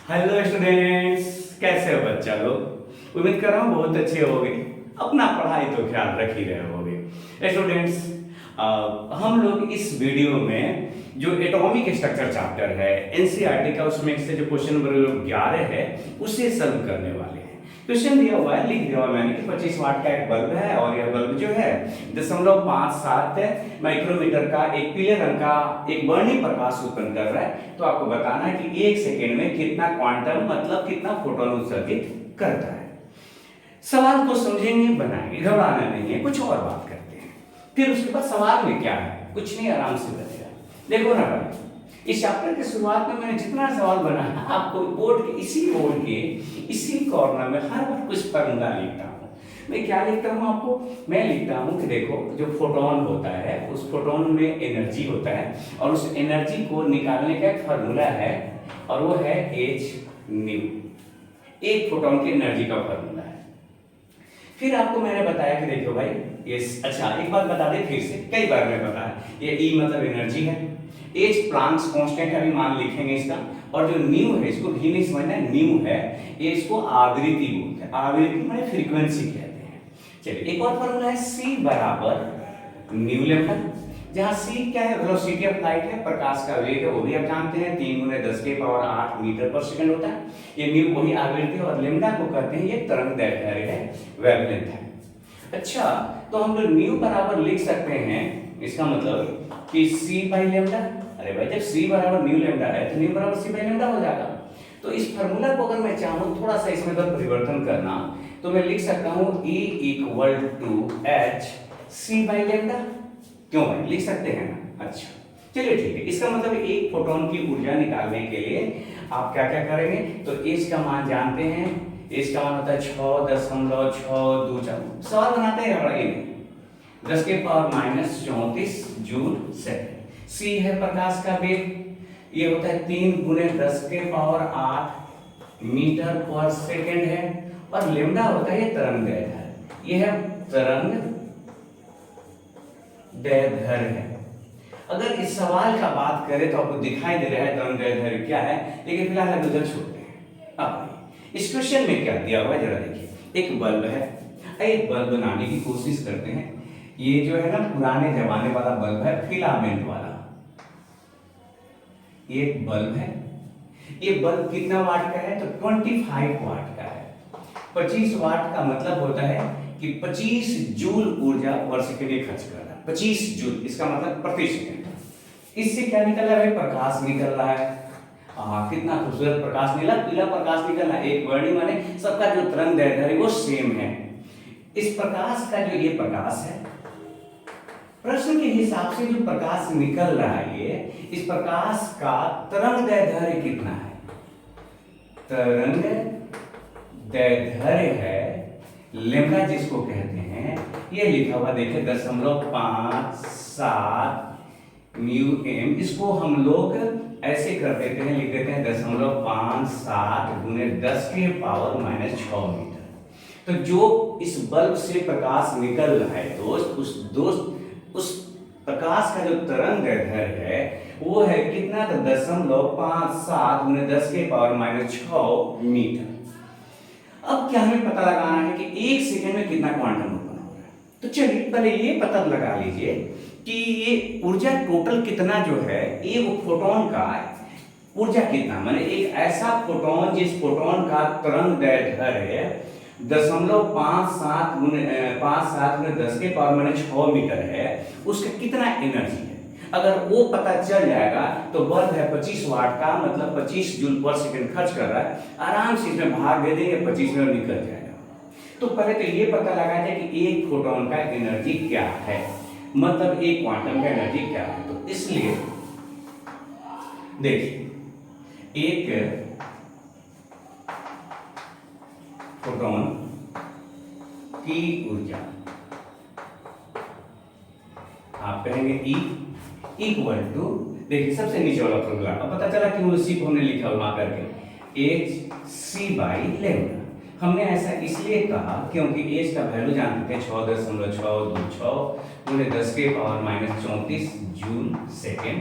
Hello students, कैसे हो बच्चा लोग। उम्मीद कर रहा हूँ बहुत अच्छे होगे। अपना पढ़ाई तो ख्याल रख ही रहे होगे स्टूडेंट्स। हम लोग इस वीडियो में जो एटॉमिक स्ट्रक्चर चैप्टर है एनसीईआरटी का, उसमें से जो क्वेश्चन नंबर 11 है उसे सॉल्व करने वाले हैं। क्वेश्चन दिया हुआ है, लिख दिया हुआ मैंने कि 25 वाट का एक बल्ब है और यह बल्ब जो है 0.57 माइक्रोमीटर का एक पीले रंग का एक वर्णीय प्रकाश उत्पन्न कर रहा है। तो आपको बताना है कि 1 सेकेंड में कितना क्वांटम मतलब कितना फोटोन उत्सर्जित करता है। सवाल को समझेंगे, बनाएंगे, घबराना नहीं है, कुछ और बात करते हैं। फिर उसके बाद सवाल में क्या है, कुछ नहीं, आराम से बनेगा। देखो ना भाई, इस चैप्टर की शुरुआत में मैंने जितना सवाल बनाया आपको बोर्ड के इसी कॉर्नर में हर बार कुछ फॉर्मूला लिखता हूँ। मैं क्या लिखता हूँ आपको, मैं लिखता हूँ कि देखो जो फोटोन होता है उस फोटोन में एनर्जी होता है और उस एनर्जी को निकालने का एक फार्मूला है और वो है एच न्यू। एक फोटोन की एनर्जी का फार्मूला है। फिर आपको मैंने बताया कि देखो भाई ये अच्छा एक बात बता दे फिर से, कई बार मैं बताया, ये ई मतलब एनर्जी है, एच प्लांक्स कांस्टेंट है, अभी मान लिखेंगे इसका, और जो न्यू है इसको भी नहीं समझना है, न्यू है ये इसको आवृत्ति बोलते हैं। आवृत्ति माने फ्रीक्वेंसी कहते हैं। चलिए एक और फार्मूला है सी बराबर न्यू लेम्डा, जहां सी क्या है, वेलोसिटी ऑफ लाइट है, प्रकाश का वेग है, वो भी आप जानते हैं 3 × 10⁸ मीटर पर सेकंड होता है। ये न्यू वही आवृत्ति और लेम्डा को कहते हैं ये तरंग दैर्ध्य है, वेवलेंथ है। अच्छा तो हम लोग न्यू बराबर लिख सकते हैं, इसका मतलब कि सी बाई लेम्डा। अरे भाई जब सी बराबर न्यू लेम्डा है तो न्यू बराबर सी बाई लेम्डा हो जाएगा। तो इस फार्मूला को अगर मैं चाहूँ थोड़ा सा इसमें अगर परिवर्तन करना तो मैं लिख सकता हूँ E = H C by lambda. क्यों भाई, लिख सकते हैं ना। अच्छा चलिए ठीक है, इसका मतलब एक फोटोन की ऊर्जा निकालने के लिए आप क्या क्या करेंगे, तो H का मान जानते हैं, H का मान होता है 6.624। सवाल बनाते हैं बड़ा, 10⁻⁻34 जूल सेकंड। C है प्रकाश का वेग, ये होता है 3 × 10⁸ मीटर पर सेकंड है, और लेम्डा होता है ये तरंग दैर्ध्य, ये है तरंग दैर्ध्य है। अगर इस सवाल का बात करें तो आपको दिखाई दे रहा है तरंग दैर्ध्य क्या है, लेकिन फिलहाल हम उधर छोड़ते हैं। अब इस क्वेश्चन में क्या दिया हुआ है जरा देखिए, एक बल्ब है, एक बल्ब बनाने की कोशिश करते हैं। ये जो है ना पुराने जमाने वाला बल्ब है, फिलामेंट वाला, ये एक बल्ब है। ये बल्ब कितना वाट का है, तो 25 वाट का है। 25 वाट का मतलब होता है कि 25 जूल ऊर्जा पर सेकंड खर्च कर रहा है। 25 जूल इसका मतलब प्रति सेकंड। इससे क्या निकल रहा है, प्रकाश निकल रहा है। कितना खूबसूरत प्रकाश निकला, पीला प्रकाश निकल रहा है। एक वर्णी माने सबका जो तरंग दैर्ध्य है वो सेम है। इस प्रकाश का जो ये प्रकाश है, प्रश्न के हिसाब से जो प्रकाश निकल रहा है ये, इस प्रकाश का तरंग दैर्ध्य कितना है, तरंग दैर्ध्य है लेम्डा जिसको कहते हैं, ये लिखा हुआ देखिए 0.57 μm। इसको हम लोग ऐसे कर देते हैं, लिख देते हैं 0.57 × 10⁻⁻6 मीटर। तो जो इस बल्ब से प्रकाश निकल रहा है उस प्रकाश का जो तरंग दैर्ध्य है वो है कितना, तो 0.57 × 10⁻⁻6 मीटर। अब क्या हमें पता लगाना है कि 1 सेकंड में कितना क्वांटम उत्पन्न हो रहा है। तो चलिए पहले ये पता लगा लीजिए कि ये ऊर्जा टोटल कितना जो है, एक फोटोन का ऊर्जा कितना, माने एक ऐसा फोटोन जिस फोटोन का तरंग दैर्ध्य है 0.57 × 10⁻⁶ मीटर है, उसका कितना एनर्जी है। अगर वो पता चल जाएगा तो बल्ब है 25 वाट का, मतलब 25 जूल पर सेकंड खर्च कर रहा है, आराम से इसमें भाग दे देंगे 25 में निकल जाएगा। तो पहले तो ये पता लगा जाए कि एक फोटोन का एनर्जी क्या है, मतलब एक क्वांटम का एनर्जी क्या है। तो इसलिए देखिए एक फोटोन की ऊर्जा आप कहेंगे E = देखिए सबसे नीचे वाला फॉर्मूला, अब पता चला कि उसी को हमने लिखा वहां करके HC बाई लेम्डा। हमने ऐसा इसलिए कहा क्योंकि H का वैल्यू जानते थे 6.626 × 10⁻⁻34 जूल सेकेंड।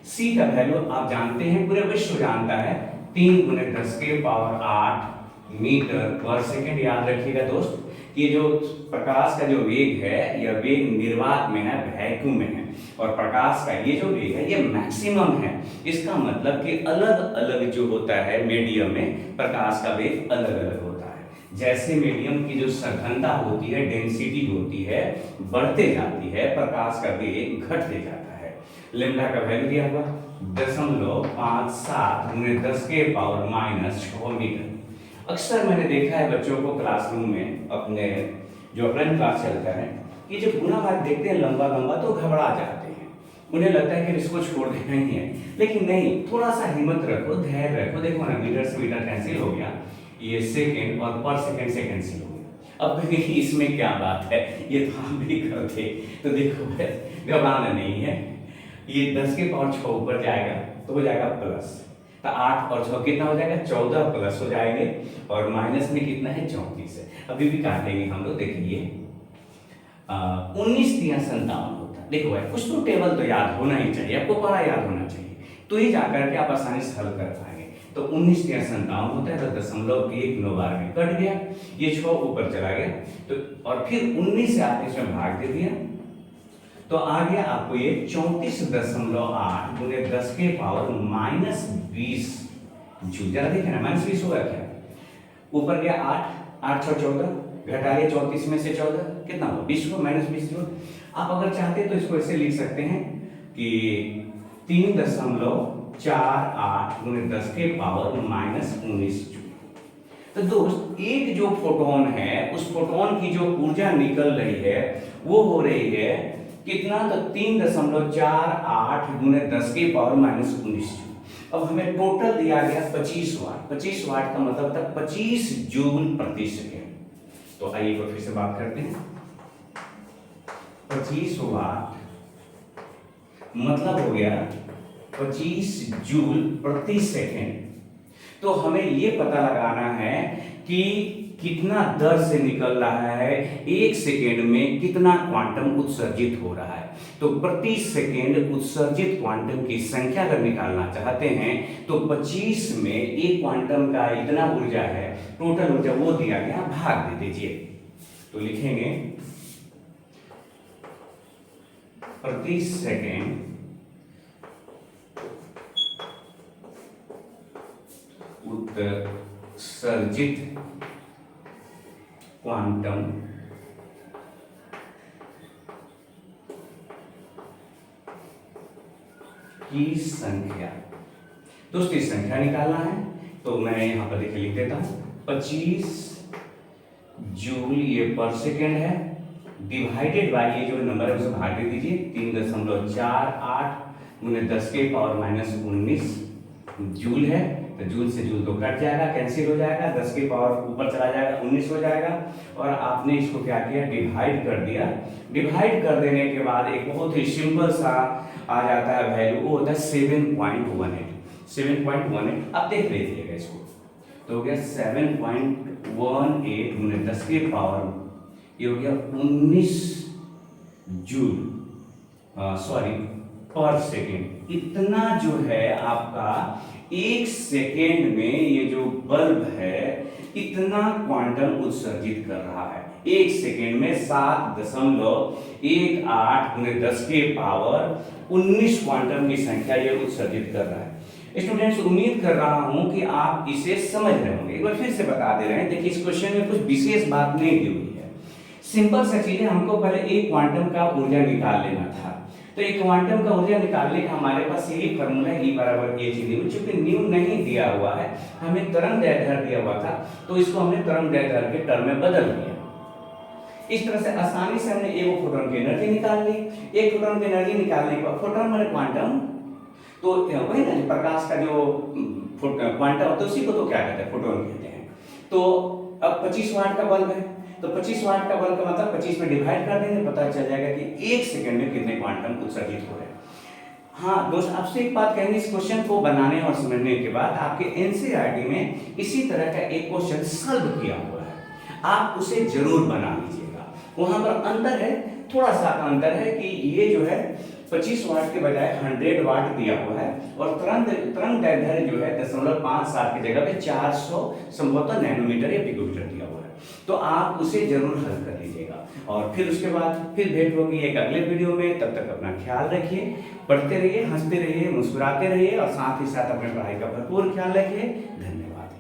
C का वैल्यू आप जानते हैं, पूरे विश्व जानता है 3 × 10⁸ मीटर पर सेकेंड। याद रखिएगा दोस्त, ये जो प्रकाश का जो वेग है, यह वेग निर्वात में है, वैक्यूम में है, और प्रकाश का ये जो वेग है ये मैक्सिमम है। इसका मतलब कि अलग अलग जो होता है मीडियम में, प्रकाश का वेग अलग अलग होता है। जैसे मीडियम की जो सघनता होती है, डेंसिटी होती है, बढ़ते जाती है, प्रकाश का वेग घटते जाता है। लैम्डा का वैल्यू दिया हुआ 0.57 × 10⁻⁻6 मीटर। अक्सर मैंने देखा है बच्चों को क्लासरूम में, अपने जो ऑफलाइन क्लास चलता है, कि जब गुना भाग देखते हैं लंबा लंबा तो घबरा जाते हैं, उन्हें लगता है कि इसको छोड़ देना ही है। लेकिन नहीं, थोड़ा सा हिम्मत रखो, धैर्य रखो। देखो ना, मीटर से मीटर कैंसिल हो गया, ये सेकेंड और पर सेकेंड से कैंसिल हो गया। अब देखिए इसमें क्या बात है, ये तो हम भी करते। तो देखो घबराना नहीं है, ये 10⁻6 ऊपर जाएगा तो हो जाएगा प्लस, तो 8 और 6 कितना हो जाएगा, 14 प्लस हो जाएंगे, और माइनस में कितना है, 34 है। अभी भी काटेंगे हम लोग। देखिए 19×57 होता है। देखो भाई, कुछ तो टेबल तो याद होना ही चाहिए, आपको पढ़ा याद होना चाहिए, तो ही जाकर के आप आसानी से हल कर पाएंगे। तो 19×57 होता है, तो 0.19 में कट गया, ये 6 ऊपर चला गया, तो और फिर 19 से आपने इसमें भाग दे दिया, तो आ गया आपको ये 34.8 × 10⁻⁻20 जूल। जरा देखें ना, -20 होगा क्या, ऊपर गया 8, 8 6 14, घटा लिया 34 में से 14, कितना हुआ, 20 हुआ, -20 जूल। आप अगर चाहते तो इसको ऐसे लिख सकते हैं कि 3.48 × 10⁻⁻19 जूल। तो दोस्त, एक जो फोटोन है, उस फोटोन की जो ऊर्जा निकल रही है वो हो रही है कितना, तो 3.48 × 10⁻⁻19 जूल। अब हमें टोटल दिया गया 25 वाट। 25 वाट का मतलब था 25 जूल प्रति सेकेंड। तो आइए फिर से बात करते हैं। 25 वाट मतलब हो गया 25 जूल प्रति सेकेंड। तो हमें ये पता लगाना है कि कितना दर से निकल रहा है, एक सेकेंड में कितना क्वांटम उत्सर्जित हो रहा है। तो प्रति सेकेंड उत्सर्जित क्वांटम की संख्या अगर निकालना चाहते हैं तो 25 में एक क्वांटम का इतना ऊर्जा है, टोटल ऊर्जा वो दिया गया, भाग दे दीजिए। तो लिखेंगे प्रति सेकेंड उत्सर्जित क्वांटम की संख्या। दोस्तों इस संख्या निकालना है, तो मैं यहां पर देखिए लिख देता हूं 25 जूल ये पर सेकेंड है, डिवाइडेड बाय ये जो नंबर है उसे भाग दे दीजिए, 3.48 × 10⁻⁻19 जूल है। तो जूल से जूल तो कट जाएगा, कैंसिल हो जाएगा, 10 की पावर ऊपर चला जाएगा, 19 हो जाएगा, और आपने इसको क्या किया, डिवाइड कर दिया। डिवाइड कर देने के बाद एक बहुत ही सिंपल सा आ जाता है वैल्यू, वो होता है 7.18। 7.18 आप देख लीजिएगा इसको, तो हो गया 7.18 × 10 की पावर, ये हो गया 19 जूल सॉरी पर सेकेंड। इतना जो है आपका एक सेकेंड में ये जो बल्ब है इतना क्वांटम उत्सर्जित कर रहा है। एक सेकेंड में 7.18 × 10 की पावर 19 क्वांटम की संख्या ये उत्सर्जित कर रहा है। स्टूडेंट्स, उम्मीद कर रहा हूं कि आप इसे समझ रहे होंगे। एक बार फिर से बता दे रहे हैं, देखिए इस क्वेश्चन में कुछ विशेष बात नहीं दी हुई है, सिंपल सा चीज है। हमको पहले एक क्वांटम का ऊर्जा निकाल लेना था, तो एक क्वांटम का ऊर्जा निकालने का हमारे पास यही फॉर्मूला है, E = h/न्यू। चूंकि न्यू नहीं दिया हुआ है, हमें तरंगदैर्घ्य दिया हुआ था, तो इसको हमने तरंगदैर्घ्य के टर्म में बदल दिया। इस तरह से आसानी से हमने एक फोटोन की एनर्जी निकाल ली। एक फोटोन की एनर्जी निकालने के बाद, फोटोन माने क्वांटम, तो वही ना प्रकाश का जो क्वांटम होता है उसी को तो क्या कहते हैं, फोटोन कहते हैं। तो अब 25 वाट का बल्ब है, तो 25 वाट का बल्ब का मतलब 25 में डिवाइड कर देंगे, पता चल जाएगा कि एक सेकंड में कितने क्वांटम उत्सर्जित हो रहे हैं। हाँ दोस्त, आपसे एक बात कहेंगे, इस क्वेश्चन को बनाने और समझने के बाद आपके एनसीईआरटी में इसी तरह का एक क्वेश्चन सॉल्व किया हुआ है, आप उसे जरूर बना लीजिएगा। वहां पर अंतर है, थोड़ा सा अंतर है कि ये जो है 25 वाट के बजाय 100 वाट दिया हुआ है और तरंग दैर्ध्य जो है 0.57 की जगह पे 400 संभवतः नैनोमीटर या पिकोमीटर दिया हुआ है। तो आप उसे जरूर हल कर लीजिएगा और फिर उसके बाद फिर भेंट होगी एक अगले वीडियो में। तब तक अपना ख्याल रखिए, पढ़ते रहिए, हंसते रहिए, मुस्कुराते रहिए और साथ ही साथ अपने पढ़ाई का भरपूर ख्याल रखिए। धन्यवाद।